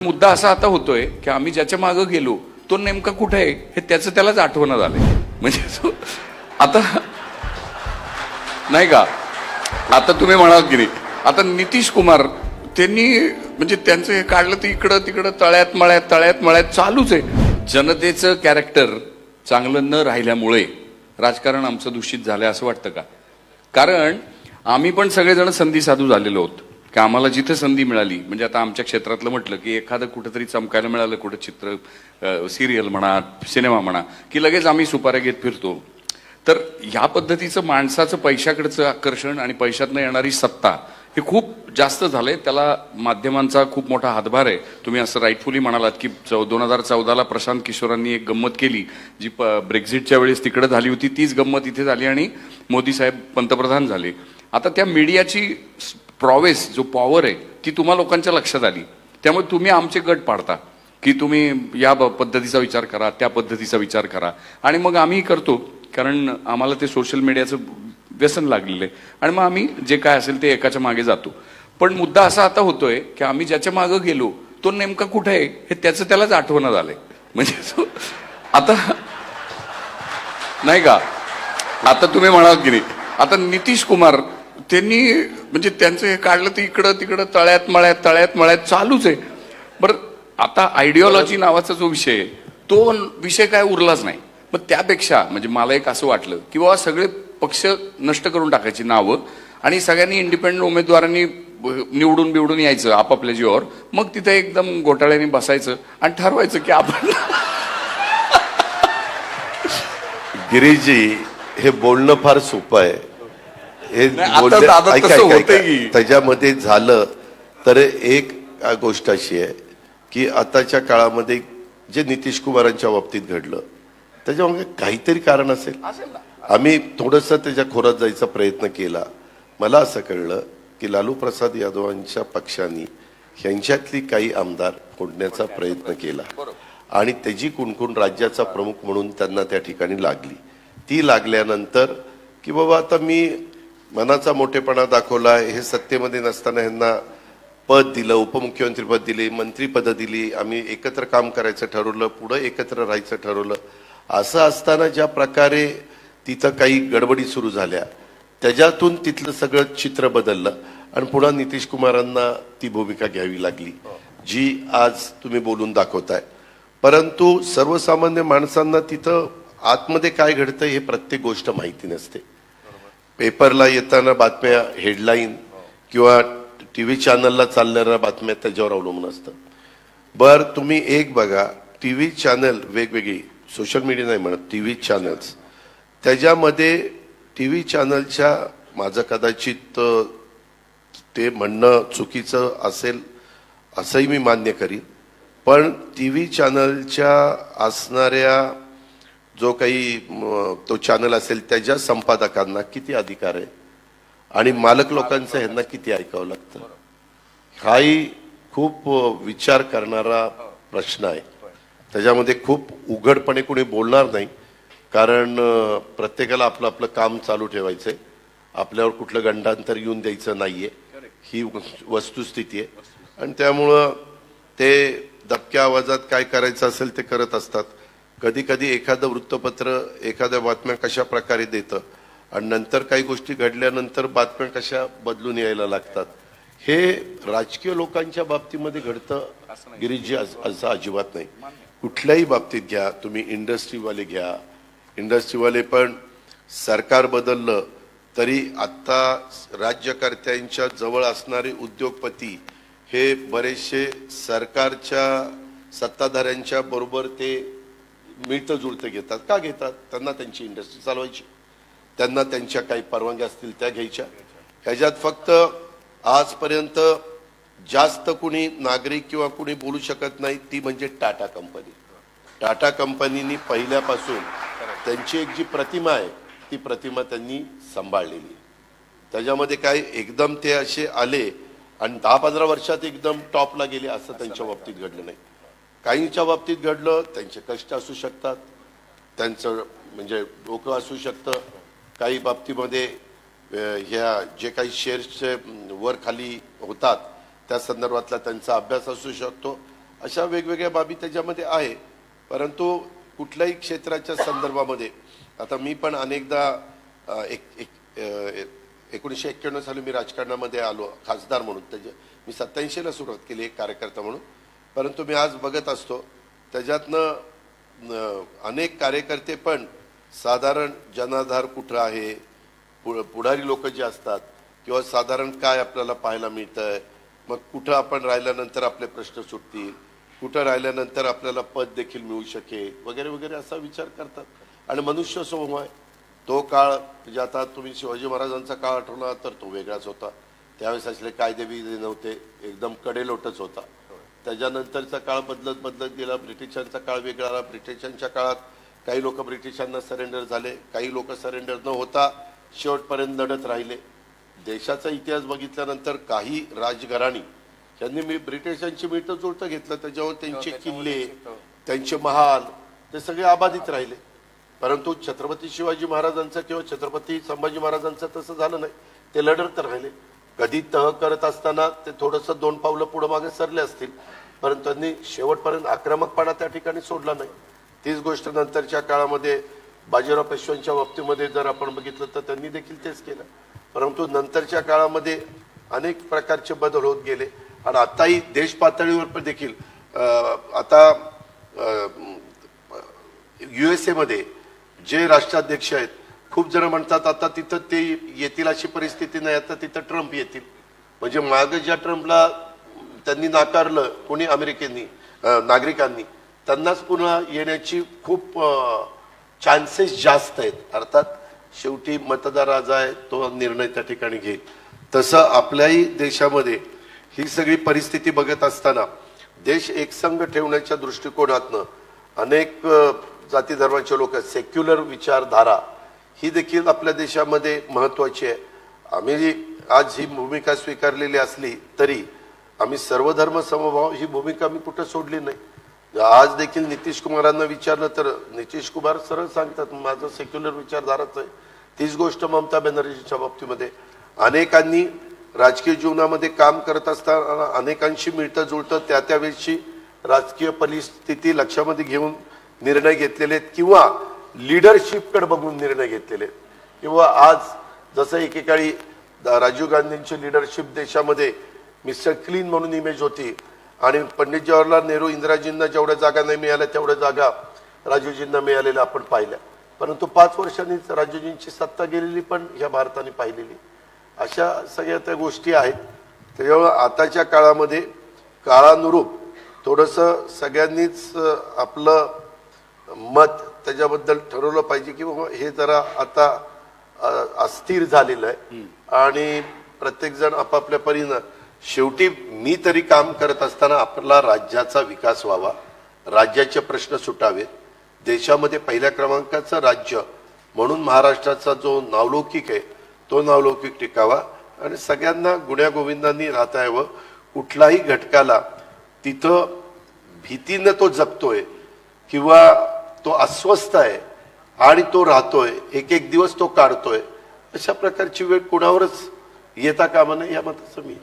मुद्दा असा आता होतोय की आम्ही ज्याच्या मागे गेलो तो नेमका कुठे आहे हे त्याचं त्यालाच आठवण झालंय. म्हणजे आता नाही का, आता तुम्ही म्हणाल की नाही, आता नितीश कुमार त्यांनी म्हणजे त्यांचं हे काढलं तर इकडं तिकडं तळ्यात मळ्यात चालूच आहे. जनतेचं कॅरेक्टर चांगलं न राहिल्यामुळे राजकारण आमचं दूषित झालंय असं वाटतं का? कारण आम्ही पण सगळेजण संधी साधू झालेलो आहोत की आम्हाला जिथे संधी मिळाली, म्हणजे आता आमच्या क्षेत्रातलं म्हटलं की एखादं कुठेतरी चमकायला मिळालं, कुठं चित्र सिरियल म्हणा, सिनेमा म्हणा, की लगेच आम्ही सुपाऱ्या घेत फिरतो. तर ह्या पद्धतीचं माणसाचं पैशाकडचं आकर्षण आणि पैशातनं येणारी सत्ता हे खूप जास्त झालंय. त्याला माध्यमांचा खूप मोठा हातभार आहे. तुम्ही असं राईटफुली म्हणालात की 2014ला प्रशांत किशोरांनी एक गंमत केली जी ब्रेक्झिटच्या वेळेस तिकडे झाली होती, तीच गंमत इथे झाली आणि मोदी साहेब पंतप्रधान झाले. आता त्या मीडियाची प्रॉवेस जो पॉवर आहे ती तुम्हा लोकांच्या लक्षात आली, त्यामुळे तुम्ही आमचे गट पाडता की तुम्ही या पद्धतीचा विचार करा, त्या पद्धतीचा विचार करा, आणि मग आम्ही करतो कारण आम्हाला ते सोशल मीडियाचं व्यसन लागलेलं आहे आणि मग आम्ही जे काय असेल ते एकाच्या मागे जातो. पण मुद्दा असा आता होतोय की आम्ही ज्याच्या मागे गेलो तो नेमका कुठे आहे हे त्याचं त्यालाच आठवण झालंय. म्हणजे आता नाही का, आता तुम्ही म्हणाल की नाही, आता नितीश कुमार त्यांनी म्हणजे त्यांचं हे काढलं तर इकडं तिकडं तळ्यात मळ्यात चालूच आहे. बरं, आता आयडिओलॉजी नावाचा जो विषय आहे तो विषय काय उरलाच नाही. मग त्यापेक्षा म्हणजे मला एक असं वाटलं की बाबा सगळे पक्ष नष्ट करून टाकायची नावं आणि सगळ्यांनी इंडिपेंडंट उमेदवारांनी निवडून यायचं आपापल्या जीवावर, मग तिथे एकदम घोटाळ्याने बसायचं आणि ठरवायचं की आपण गिरीजी हे बोलणं फार सोपं आहे. हे त्याच्यामध्ये झालं तर एक गोष्ट अशी आहे की आताच्या काळामध्ये जे नितीश कुमारांच्या बाबतीत घडलं त्याच्यामध्ये काहीतरी कारण असेल. आम्ही थोडंसं त्याच्या खोरात जायचा प्रयत्न केला. मला असं कळलं की लालू प्रसाद यादवांच्या पक्षाने ह्यांच्यातली काही आमदार फोडण्याचा प्रयत्न केला आणि त्याची कुणकुण राज्याचा प्रमुख म्हणून त्यांना त्या ठिकाणी लागली. ती लागल्यानंतर की बाबा आता मी मनाचा मोठेपणा दाखवला, हे सत्तेमध्ये नसताना ह्यांना पद दिलं, उपमुख्यमंत्रीपद दिले, मंत्रीपद दिली, आम्ही एकत्र काम करायचं ठरवलं, पुढं एकत्र राहायचं ठरवलं. असं असताना ज्या प्रकारे तिथं काही गडबडी सुरू झाल्या त्याच्यातून तिथलं सगळं चित्र बदललं आणि पुन्हा नितीश कुमारांना ती भूमिका घ्यावी लागली जी आज तुम्ही बोलून दाखवताय. परंतु सर्वसामान्य माणसांना तिथं आतमध्ये काय घडतं हे प्रत्येक गोष्ट माहिती नसते. पेपरला येताना बातम्या, हेडलाईन किंवा टीव्ही चॅनलला चालणाऱ्या बातम्या त्याच्यावर अवलंबून असतं. बर, तुम्ही एक बघा, टीव्ही चॅनल वेगवेगळी, सोशल मीडिया नाही म्हणत, टीव्ही चॅनल्स, त्याच्यामध्ये टीव्ही चॅनलच्या, माझं कदाचित ते म्हणणं चुकीचं असेल असंही मी मान्य करीन, पण टीव्ही चॅनलच्या असणाऱ्या जो काही तो चॅनल असेल त्याच्या संपादकांना किती अधिकार आहे आणि मालक लोकांचं ह्यांना किती ऐकावं लागतं, हाही खूप विचार करणारा प्रश्न आहे. त्याच्यामध्ये खूप उघडपणे कोणी बोलणार नाही कारण प्रत्येकाला आपलं आपलं काम चालू ठेवायचंय, आपल्यावर कुठलं गंडांतर येऊन द्यायचं नाहीये, ही वस्तुस्थिती आहे. आणि त्यामुळं ते दबक्या आवाजात काय करायचं असेल ते करत असतात. कधी कधी एखादं वृत्तपत्र एखाद्या बातम्या कशा प्रकारे देतं आणि नंतर काही गोष्टी घडल्यानंतर बातम्या कशा बदलून यायला लागतात, हे राजकीय लोकांच्या बाबतीमध्ये घडतं गिरीजी, असं अजिबात नाही. कुठल्याही बाबतीत घ्या तुम्ही, इंडस्ट्रीवाले घ्या, इंडस्ट्रीवाले पण सरकार बदललं तरी आत्ता राज्यकर्त्यांच्या जवळ असणारे उद्योगपती हे बरेचसे सरकारच्या सत्ताधाऱ्यांच्या बरोबर ते मिळतं जुळतं घेतात. का घेतात? त्यांना त्यांची इंडस्ट्री चालवायची, त्यांना त्यांच्या काही परवानग्या असतील त्या घ्यायच्या. ह्याच्यात फक्त आजपर्यंत जास्त कुणी नागरिक किंवा कुणी बोलू शकत नाही ती म्हणजे टाटा कंपनी. टाटा कंपनीनी पहिल्यापासून त्यांची एक जी प्रतिमा आहे ती प्रतिमा त्यांनी सांभाळलेली. त्याच्यामध्ये काय एकदम ते असे आले आणि 10-15 वर्षात एकदम टॉपला गेले असं त्यांच्या बाबतीत घडलं नाही. काहींच्या बाबतीत घडलं, त्यांचे कष्ट असू शकतात, त्यांचं म्हणजे डोकं असू शकतं, काही बाबतीमध्ये ह्या जे काही शेअर्सचे वर खाली होतात त्या संदर्भातला त्यांचा अभ्यास असू शकतो अशा वेगवेगळ्या बाबी त्याच्यामध्ये आहे. परंतु कुठल्याही क्षेत्राच्या संदर्भामध्ये आता मी पण अनेकदा 1991 साली मी राजकारणामध्ये आलो खासदार म्हणून. मी 87ला सुरुवात केली एक कार्यकर्ता म्हणून. परंतु मी आज बघत असतो त्याच्यातनं अनेक कार्यकर्ते पण साधारण जनाधार कुठं आहे, पुढारी लोक जे असतात किंवा साधारण काय आपल्याला पाहायला मिळतंय, मग कुठं आपण राहिल्यानंतर आपले प्रश्न सुटतील, कुठं राहिल्यानंतर आपल्याला पद देखील मिळू शकेल वगैरे वगैरे असा विचार करतात. आणि मनुष्य स्वभाव आहे तो काळ. म्हणजे आता तुम्ही शिवाजी महाराजांचा काळ आठवला तर तो वेगळाच होता. त्यावेळेस असले कायदे बियदे नव्हते, एकदम कडेलोटच होता. त्याच्यानंतरचा काळ बदलत बदलत गेला. ब्रिटिशांचा काळ वेगळा आला. ब्रिटिशांच्या काळात काही लोक ब्रिटिशांना सरेंडर झाले, काही लोक सरेंडर न होता शेवटपर्यंत लढत राहिले. देशाचा इतिहास बघितल्यानंतर काही राजघराणी त्यांनी ब्रिटिशांची मिळतं जुळतं घेतलं, त्याच्यावर त्यांचे किल्ले, त्यांचे महाल ते सगळे अबाधित राहिले. परंतु छत्रपती शिवाजी महाराजांचं किंवा छत्रपती संभाजी महाराजांचं तसं झालं नाही. ते लढत राहिले. कधी तह करत असताना ते थोडंसं 2 पावलं पुढे मागे सरले असतील, परंतु त्यांनी शेवटपर्यंत आक्रमकपणा त्या ठिकाणी सोडला नाही. तीच गोष्ट नंतरच्या काळामध्ये बाजीराव पेशव्यांच्या बाबतीमध्ये जर आपण बघितलं तर त्यांनी देखील तेच केलं. परंतु नंतरच्या काळामध्ये अनेक प्रकारचे बदल होत गेले. आणि आताही देश पातळीवर पण देखील आता USA मध्ये जे राष्ट्राध्यक्ष आहेत, खूप जण म्हणतात आता तिथं ते येतील अशी परिस्थिती नाही, आता तिथं ट्रम्प येतील. म्हणजे मागे ज्या ट्रम्पला त्यांनी नाकारलं कोणी अमेरिकेनी नागरिकांनी, त्यांनाच पुन्हा येण्याची खूप चान्सेस जास्त आहेत. अर्थात शेवटी मतदार आज आहे तो निर्णय त्या ठिकाणी घेईल. तसं आपल्याही देशामध्ये ही सगळी परिस्थिती बघत असताना देश एकसंघ ठेवण्याच्या दृष्टिकोनातनं अनेक जाती धर्माचे लोक, सेक्युलर विचारधारा ही देखील आपल्या देशामध्ये महत्वाची आहे. आम्ही आज ही भूमिका स्वीकारलेली असली तरी आम्ही सर्वधर्म समभाव ही भूमिका मी कुठं सोडली नाही. आज देखील नितीश कुमारांना विचारलं तर नितीश कुमार सरळ सांगतात माझं सेक्युलर विचारधाराच आहे. तीच गोष्ट ममता बॅनर्जीच्या बाबतीमध्ये अनेकांनी राजकीय जीवनामध्ये काम करत असताना अनेकांशी मिळतं जुळतं त्या त्यावेळेची राजकीय परिस्थिती लक्षामध्ये घेऊन निर्णय घेतलेले आहेत किंवा लिडरशिपकडे बघून निर्णय घेतलेले आहेत. किंवा आज जसं एकेकाळी राजीव गांधींची लिडरशिप देशामध्ये मिस्टर क्लीन म्हणून इमेज होती आणि पंडित जवाहरलाल नेहरू इंदिराजींना जेवढ्या जागा नाही मिळाल्या तेवढ्या जागा राजीवजींना मिळालेल्या आपण पाहिल्या. परंतु 5 वर्षांनीच राजीवजींची सत्ता गेलेली पण ह्या भारताने पाहिलेली. अशा सगळ्या त्या गोष्टी आहेत. त्याच्यामुळे आताच्या काळामध्ये काळानुरूप थोडंसं सगळ्यांनीच आपलं मत त्याच्याबद्दल ठरवलं पाहिजे की बाबा हे जरा आता अस्थिर झालेलं आहे आणि प्रत्येक जण आपापल्या परीनं. शेवटी मी तरी काम करत असताना आपला राज्याचा विकास व्हावा, राज्याचे प्रश्न सुटावेत, देशामध्ये पहिल्या क्रमांकाचं राज्य म्हणून महाराष्ट्राचा जो नावलौकिक आहे तो नावलौकिक टिकावा आणि सगळ्यांना गुण्यागोविंदांनी राहता यावं. कुठलाही घटकाला तिथं भीतीनं तो जगतोय किंवा तो अस्वस्थ आहे आणि तो राहतोय, एक एक दिवस तो काढतोय, अशा प्रकारची वेळ कुणावरच येता कामा नये या मताचं मी